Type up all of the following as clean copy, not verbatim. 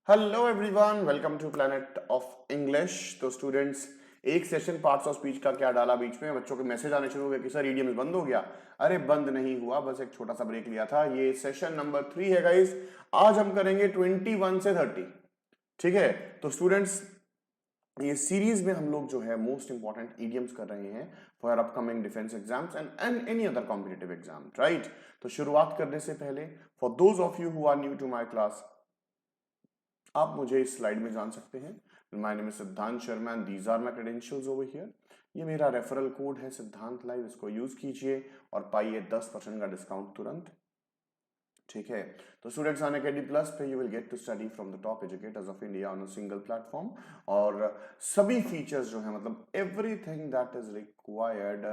Hello everyone, welcome to planet of English. तो students, एक session parts of speech का क्या डाला बीच में, बच्चों के मैसेज आने शुरू हो गए कि सर ईडीएम बंद हो गया। अरे बंद नहीं हुआ, बस एक छोटा सा ब्रेक लिया था। ये सेशन नंबर 3 है गाइस। आज हम करेंगे 21 से 30। ठीक है, तो स्टूडेंट्स ये सीरीज में हम लोग जो है मोस्ट इंपॉर्टेंट ईडियम्स कर रहे हैं for upcoming defence exams and any other competitive exam, right. तो शुरुआत करने से पहले, for those of you who are new to my class, आप मुझे इस स्लाइड में जान सकते हैं। My name is Siddhant Sharma and these are my credentials over here. ये मेरा रेफरल कोड है सिद्धांत लाइव, इसको यूज कीजिए और पाइए 10% का डिस्काउंट तुरंत। ठीक है, तो स्टूडेंट्स अन अकेडमी प्लस पे you will get to study from the top educators of India on a single platform. और सभी फीचर्स जो है, मतलब everything that is required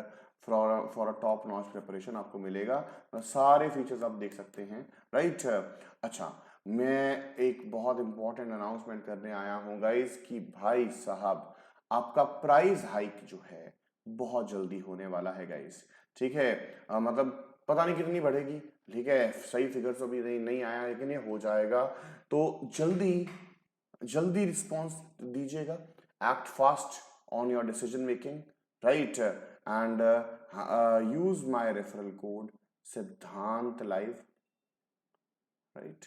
for a top notch preparation आपको मिलेगा। सारे फीचर्स आप देख सकते हैं, राइट। अच्छा, मैं एक बहुत इंपॉर्टेंट अनाउंसमेंट करने आया हूं गाइस कि भाई साहब, आपका प्राइस हाइक जो है बहुत जल्दी होने वाला है गाइस। ठीक है, मतलब पता नहीं कितनी बढ़ेगी, ठीक है, सही फिगर्स अभी नहीं आया, लेकिन ये हो जाएगा। तो जल्दी जल्दी रिस्पॉन्स दीजिएगा। Act fast on your decision making, right. And use my referral code सिद्धांत लाइव, राइट,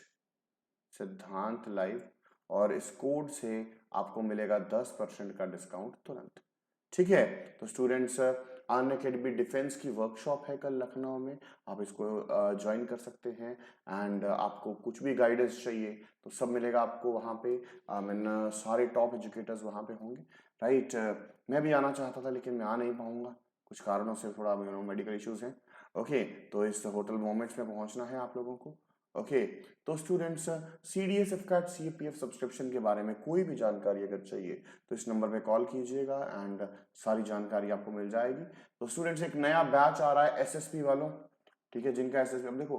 सिद्धांत लाइव। और इस कोड से आपको मिलेगा 10% का डिस्काउंट तुरंत। ठीक है, तो स्टूडेंट्स, अन अकेडमी डिफेंस की वर्कशॉप है कल लखनऊ में, आप इसको ज्वाइन कर सकते हैं। एंड आपको कुछ भी गाइडेंस चाहिए तो सब मिलेगा आपको वहाँ पे। मैंने सारे टॉप एजुकेटर्स वहाँ पे होंगे, राइट। मैं भी आना चाहता था लेकिन मैं आ नहीं पाऊंगा, कुछ कारणों से थोड़ा मेडिकल इश्यूज हैं। ओके, तो इस होटल मोमेंट्स में पहुंचना है आप लोगों को। ओके, तो स्टूडेंट्स, CDSF का CAPF सब्सक्रिप्शन के बारे में कोई भी जानकारी अगर चाहिए तो इस नंबर पे कॉल कीजिएगा एंड सारी जानकारी आपको मिल जाएगी। तो स्टूडेंट्स, एक नया बैच आ रहा है SSP वालों, ठीक है, जिनका SSP, अब देखो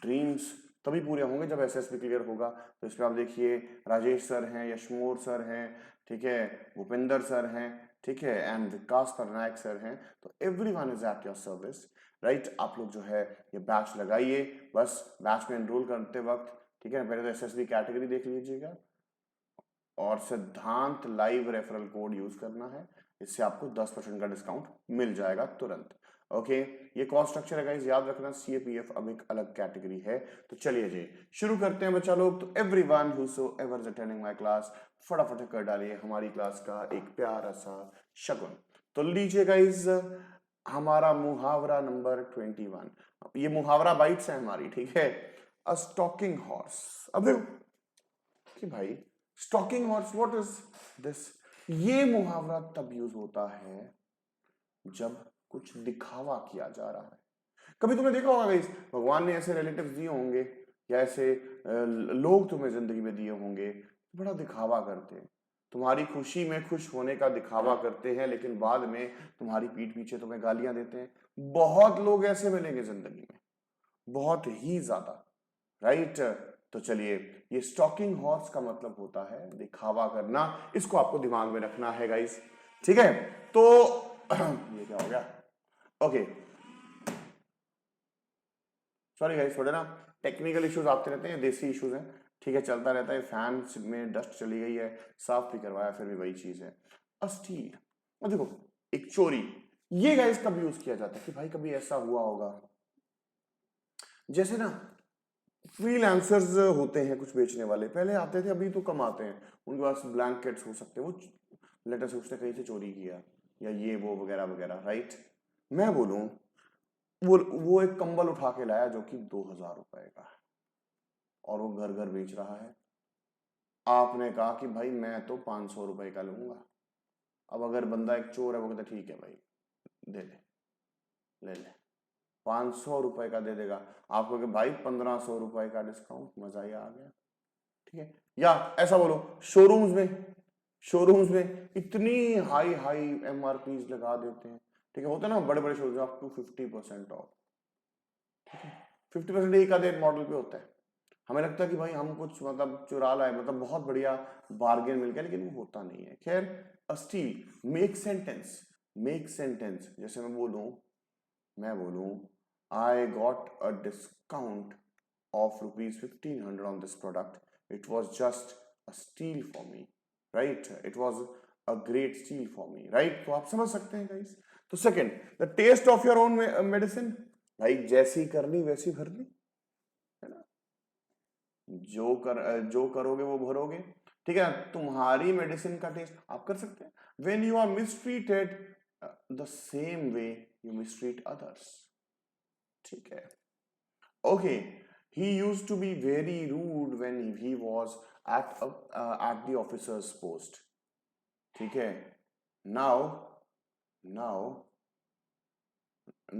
ड्रीम्स तभी पूरे होंगे जब SSP क्लियर होगा। तो इसमें आप देखिए, राजेश सर हैं, यशमोर सर हैं, ठीक है, भूपिंदर सर हैं, ठीक है, एंड विकास पटनायक सर हैं। तो everyone is at your service, right. आप लोग जो है ये बैच लगाइए, बस बैच में एनरोल करते वक्त, ठीक है, पहले तो SSB कैटेगरी देख लीजिएगा और सिद्धांत लाइव रेफरल कोड यूज करना है। इससे आपको 10% का डिस्काउंट मिल जाएगा तुरंत। ओके, ये कॉस्ट स्ट्रक्चर है गाइस, याद रखना। CAPF अब एक अलग कैटेगरी है। तो चलिए जी शुरू करते हैं बच्चा लोग। तो everyone whosoever is attending my class, फटाफट कर डालिए हमारी क्लास का एक प्यारा सा शगुन। तो लीजिए गाइस, हमारा मुहावरा नंबर 21। ये मुहावरा बाइट्स है हमारी, ठीक है। अ स्टॉकिंग हॉर्स, अब देखो कि भाई stalking horse, what is this. ये मुहावरा तब यूज होता है जब कुछ दिखावा किया जा रहा है। कभी तुमने देखा होगा गाइस, भगवान ने ऐसे रिलेटिव्स दिए होंगे या ऐसे लोग तुम्हें जिंदगी में दिए होंगे, बड़ा दिखावा करते हैं, तुम्हारी खुशी में खुश होने का दिखावा करते हैं, लेकिन बाद में तुम्हारी पीठ पीछे तुम्हें गालियां देते हैं। बहुत लोग ऐसे मिलेंगे जिंदगी में, बहुत ही ज्यादा, राइट। तो चलिए, ये स्टॉकिंग हॉर्स का मतलब होता है दिखावा करना, इसको आपको दिमाग में रखना है गाइस, ठीक है। तो ये क्या हो गया, ओके, सॉरी गाइस, थोड़े ना टेक्निकल इश्यूज आते रहते हैं, देसी इश्यूज हैं, ठीक है, चलता रहता है। फैन में डस्ट चली गई है, साफ भी करवाया, फिर भी वही चीज है। अस्टील, और देखो, एक चोरी, ये गाइस कब यूज किया जाता है कि भाई कभी ऐसा हुआ होगा, जैसे ना फ्रीलांसर्स होते हैं कुछ बेचने वाले, पहले आते थे, अभी तो कम आते हैं, उनके पास ब्लैंकेट्स हो सकते हैं, वो लेटर से उसने कहीं से चोरी किया या ये वो वगैरह वगैरह, राइट। मैं बोलूं, वो एक कंबल उठा के लाया जो कि 2000 रुपए का है और वो घर घर बेच रहा है। आपने कहा कि भाई मैं तो 500 रुपए का लूंगा। अब अगर बंदा एक चोर है, वो कहता ठीक है भाई, दे ले, ले ले, 500 रुपए का दे देगा आपको कि भाई 1500 रुपए का डिस्काउंट, मजा ही आ गया, ठीक है। या ऐसा बोलो, शोरूम्स में इतनी हाई हाई MRPs लगा देते हैं, ठीक है, होता है ना बड़े बड़े शोरूम, अप टू 50% ऑफ, ठीक है, 50% एक आधे मॉडल पे होता है। हमें लगता है कि भाई हम कुछ मतलब चुरा लाए, मतलब बहुत बढ़िया बार्गेन मिल गया, लेकिन वो होता नहीं है। खैर, अस्टील, मेक सेंटेंस, जैसे मैं बोलूं I got a discount of rupees 1500 on this product, it was just a steal for me, right, it was a great steal for me, right. तो आप समझ सकते हैं गाइस। तो second, the taste of your own medicine, भाई जैसी करनी वैसी भरनी, है ना, जो करोगे वो भरोगे, ठीक है। तुम्हारी मेडिसिन का टेस्ट आप कर सकते हैं। When you are mistreated the same way you mistreat others, ठीक है। Okay, he used to be very rude when he was at the officer's post, ठीक है। now now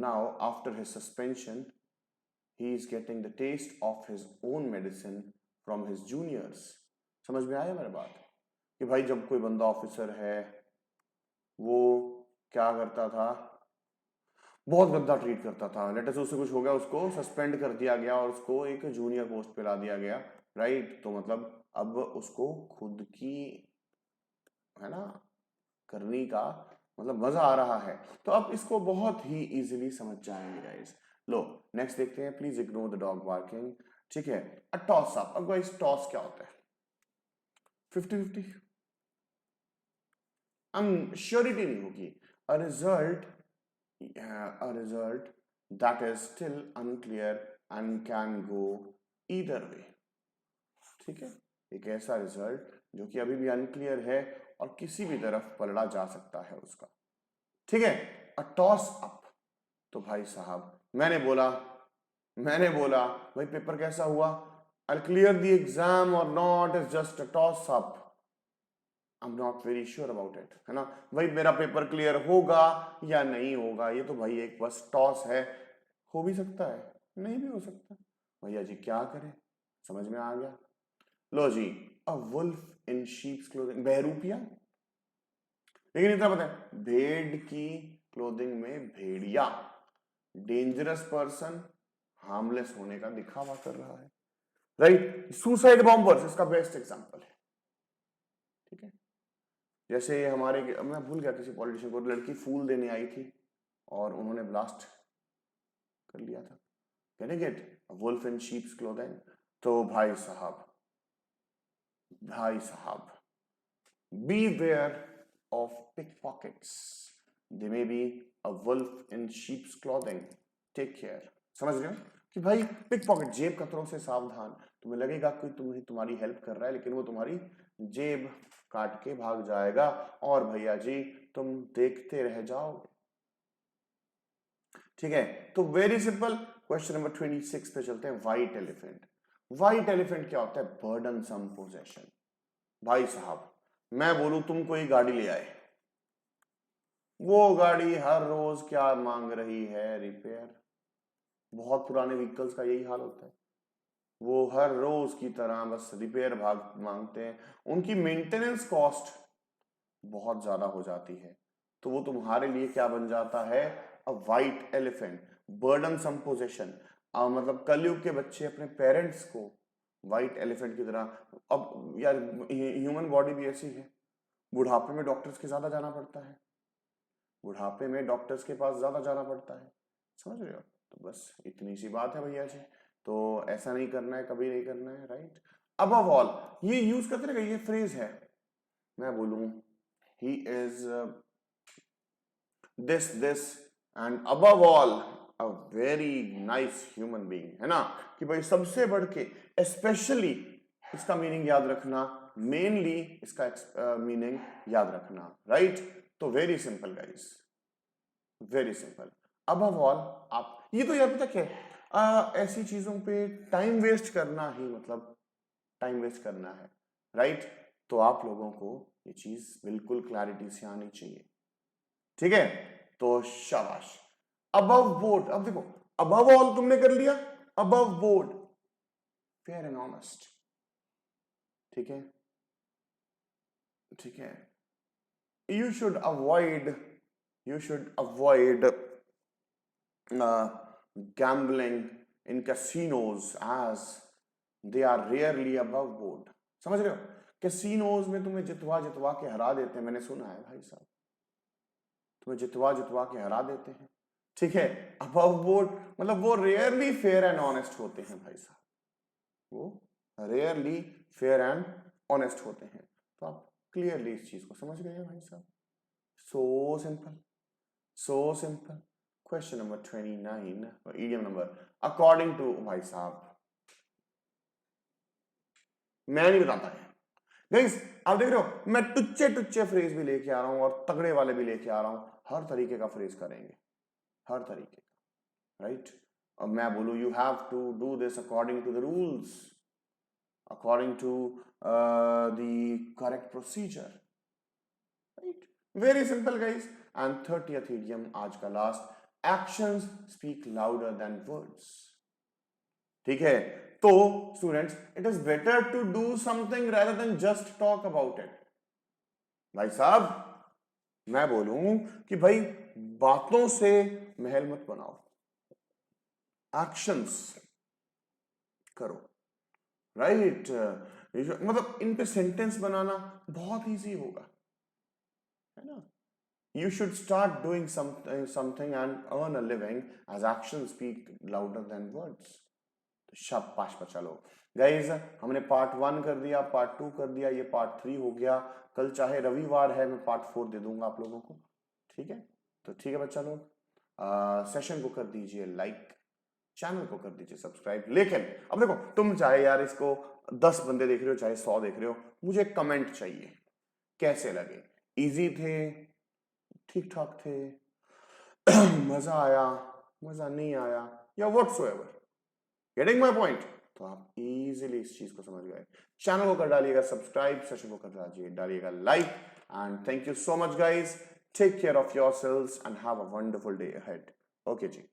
now after his suspension he is getting the taste of his own medicine from his juniors। समझ में आया मेरी बात कि भाई जब कोई बंदा ऑफिसर है वो क्या करता था, बहुत गंदा ट्रीट करता था, लेटर से उससे कुछ हो गया, उसको सस्पेंड कर दिया गया और उसको एक जूनियर पोस्ट पे ला दिया गया, राइट। तो मतलब अब उसको खुद की, है ना, करने का मतलब मजा आ रहा है। तो अब इसको बहुत ही इजीली समझ जाएंगे गाइस। लो नेक्स्ट देखते हैं, please ignore the dog barking, ठीक है। A toss up. अब गाइस टॉस क्या होता है? 50-50 अनश्योरिटी नहीं होगी। A result that is still unclear and can go either way, ठीक है। एक ऐसा रिजल्ट जो कि अभी भी अनक्लियर है और किसी भी तरफ पलटा जा सकता है उसका, ठीक है। अ टॉस अप, तो भाई साहब मैंने बोला भाई पेपर कैसा हुआ, आई क्लियर द एग्जाम और not, is just a toss up, I am not very sure about it, है ना। भाई मेरा पेपर क्लियर होगा या नहीं होगा, ये तो भाई एक बस टॉस है, हो भी सकता है नहीं भी हो सकता। भैया जी क्या करें, समझ में आ गया। लो जी, a wolf in sheep's clothing, बहरूपिया, लेकिन इतना पता है भेड़ की क्लोथिंग में भेड़िया, डेंजरस पर्सन, हार्मलेस होने का दिखावा कर रहा है, राइट। सुसाइड बॉम्बर्स इसका बेस्ट एग्जांपल है, ठीक है। जैसे हमारे, मैं भूल गया किसी पॉलिटिशियन को, लड़की फूल देने आई थी और उन्होंने ब्लास्ट कर लिया था, can you get wolf in sheep's clothing. तो भाई साहब beware of pickpockets, they may be a wolf in sheep's clothing, take care। समझ रहे हो कि भाई पिक पॉकेट, जेब कतरों से सावधान। तुम्हें लगेगा कोई तुम्हारी हेल्प कर रहा है, लेकिन वो तुम्हारी जेब काट के भाग जाएगा और भैया जी तुम देखते रह जाओगे, ठीक है। तो वेरी सिंपल, क्वेश्चन नंबर 26 पे चलते हैं। White elephant. व्हाइट एलिफेंट क्या होता है? Burdensome possession. भाई साहब मैं बोलूं तुम कोई गाड़ी ले आए, वो गाड़ी हर रोज क्या मांग रही है? रिपेयर। बहुत पुराने व्हीकल्स का यही हाल होता है, वो हर रोज की तरह बस रिपेयर भाग मांगते हैं, उनकी मेंटेनेंस कॉस्ट बहुत ज्यादा हो जाती है। तो वो तुम्हारे लिए क्या बन जाता है? अ व्हाइट एलिफेंट, बर्डनसम पोजेशन। मतलब कलयुग के बच्चे अपने पेरेंट्स को व्हाइट एलिफेंट की तरह, अब यार ह्यूमन बॉडी भी ऐसी है, बुढ़ापे में डॉक्टर्स के ज्यादा जाना पड़ता है, बुढ़ापे में डॉक्टर्स के पास ज्यादा जाना पड़ता है, समझ रहे हो। तो बस इतनी सी बात है भैया जी, तो ऐसा नहीं करना है, कभी नहीं करना है, राइट। अबव ऑल, ये यूज करते रहेगा, ये फ्रेज है, मैं बोलूं he is this and above all a very nice human being, है ना। कि भाई सबसे बढ़ के, स्पेशली इसका मीनिंग याद रखना, मेनली इसका मीनिंग याद रखना, राइट। तो very simple guys, very simple. Above all, आप ये तो याद तक है, ऐसी चीजों पे टाइम वेस्ट करना ही मतलब टाइम वेस्ट करना है, राइट। तो आप लोगों को ये चीज बिल्कुल क्लैरिटी से आनी चाहिए, ठीक है। तो शाबाश। अबव बोर्ड, अब देखो अबव ऑल तुमने कर लिया, above board fair and honest, ठीक है, ठीक है। You should avoid gambling in casinos as they are rarely above board. समझ रहे हो, कैसीनोज में तुम्हें जितवा जितवा के हरा देते हैं, मैंने सुना है भाई साहब, तुम्हें जितवा जितवा के हरा देते हैं, ठीक है। अबव बोर्ड मतलब वो रेयरली फेयर एंड ऑनेस्ट होते हैं भाई साहब, वो रेयरली फेयर एंड ऑनेस्ट होते हैं। तो आप क्लियरली इस चीज को समझ गए हैं भाई साहब। So simple, so simple. Question number 29, idiom number according to, भाई साहब मैं नहीं बताता है गाइस, आप देख रहे हो मैं टुच्चे टुच्चे फ्रेज भी लेके आ रहा हूं और तगड़े वाले भी लेके आ रहा हूं, हर तरीके का फ्रेज करेंगे, हर तरीके का, राइट। और मैं बोलूं you have to do this according to the rules, according to the correct procedure, right. Very simple guys. And 30th idiom आज का last, actions speak louder than words. ठीक है, तो students it is better to do something rather than just talk about it. भाई साहब मैं बोलूं कि भाई बातों से महल मत बनाओ, एक्शंस करो, राइट। मतलब इन पे सेंटेंस बनाना बहुत इजी होगा, है ना। You should start doing something and earn a living as actions speak louder than words. तो शाबाश पर चलो गाइज, हमने पार्ट 1 कर दिया, पार्ट 2 कर दिया, ये पार्ट 3 हो गया। कल चाहे रविवार है, मैं पार्ट 4 दे दूंगा आप लोगों को, ठीक है। तो ठीक है बच्चा लोग, सेशन को कर दीजिए लाइक, चैनल को कर दीजिए सब्सक्राइब। लेकिन अब देखो, तुम चाहे यार इसको 10 बंदे देख रहे हो चाहे 100 देख रहे हो, मुझे कमेंट चाहिए कैसे लगे, इजी थे, ठीक ठाक थे, मजा आया, मजा नहीं आया, या व्हाटसोएवर, गेटिंग माय पॉइंट। तो आप इजीली इस चीज को समझ गए। चैनल को कर डालिएगा सब्सक्राइब, सेशन को कर डालिएगा like, and thank you so much guys. Take care of yourselves and have a wonderful day ahead. Okay ji.